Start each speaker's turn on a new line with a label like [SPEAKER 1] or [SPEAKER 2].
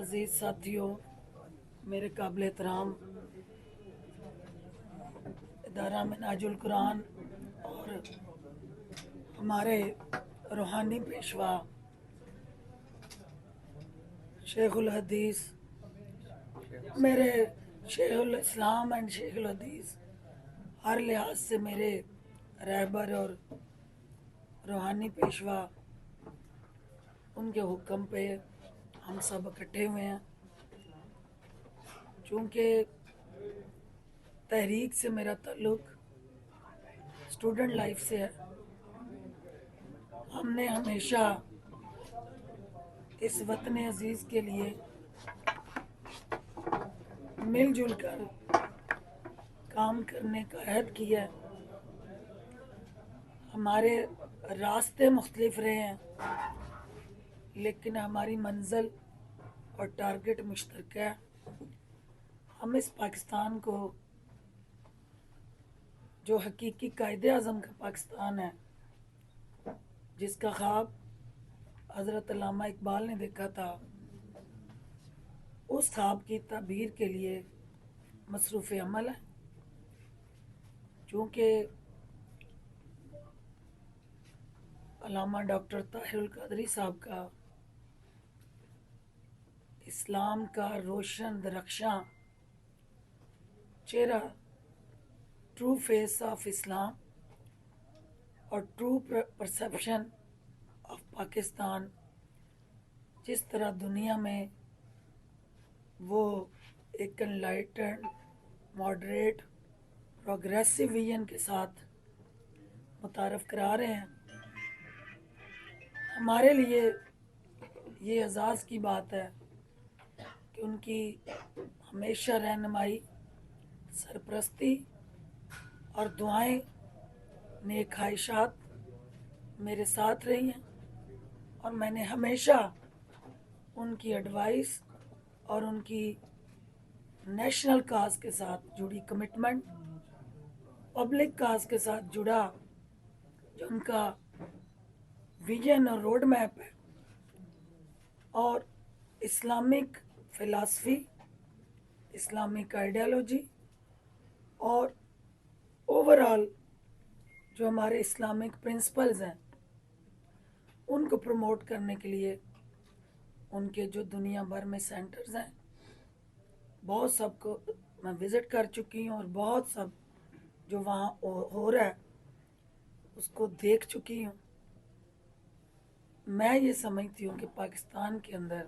[SPEAKER 1] عزیز ساتھیوں، میرے قابل احترام ادارہ منہاج القرآن اور ہمارے روحانی پیشوا شیخ الحدیث، میرے شیخ الاسلام اینڈ شیخ الحدیث، ہر لحاظ سے میرے رہبر اور روحانی پیشوا، ان کے حکم پہ ہم سب اکٹھے ہوئے ہیں۔ چونکہ تحریک سے میرا تعلق اسٹوڈنٹ لائف سے ہے، ہم نے ہمیشہ اس وطن عزیز کے لیے مل جل کر کام کرنے کا عہد کیا ہے۔ ہمارے راستے مختلف رہے ہیں، لیکن ہماری منزل اور ٹارگٹ مشترکہ ہے۔ ہم اس پاکستان کو، جو حقیقی قائد اعظم کا پاکستان ہے، جس کا خواب حضرت علامہ اقبال نے دیکھا تھا، اس خواب کی تعبیر کے لیے مصروف عمل ہے۔ چونکہ علامہ ڈاکٹر طاہر القادری صاحب کا اسلام کا روشن درخشاں چہرہ، ٹرو فیس آف اسلام اور ٹرو پرسیپشن آف پاکستان، جس طرح دنیا میں وہ ایک انلائٹنڈ، ماڈریٹ، پروگریسو ویژن کے ساتھ متعارف کرا رہے ہیں، ہمارے لیے یہ اعزاز کی بات ہے کہ ان کی ہمیشہ رہنمائی، سرپرستی اور دعائیں، نیک خواہشات میرے ساتھ رہی ہیں، اور میں نے ہمیشہ ان کی ایڈوائس اور ان کی نیشنل کاز کے ساتھ جڑی کمٹمنٹ، پبلک کاز کے ساتھ جڑا جو ان کا ویژن اور روڈ میپ ہے، اور اسلامک فلاسفی، اسلامک آئیڈیالوجی اور اوورال جو ہمارے اسلامک پرنسپلز ہیں، ان کو پروموٹ کرنے کے لیے ان کے جو دنیا بھر میں سینٹرز ہیں، بہت سب کو میں وزٹ کر چکی ہوں، اور بہت سب جو وہاں ہو رہا ہے اس کو دیکھ چکی ہوں۔ میں یہ سمجھتی ہوں کہ پاکستان کے اندر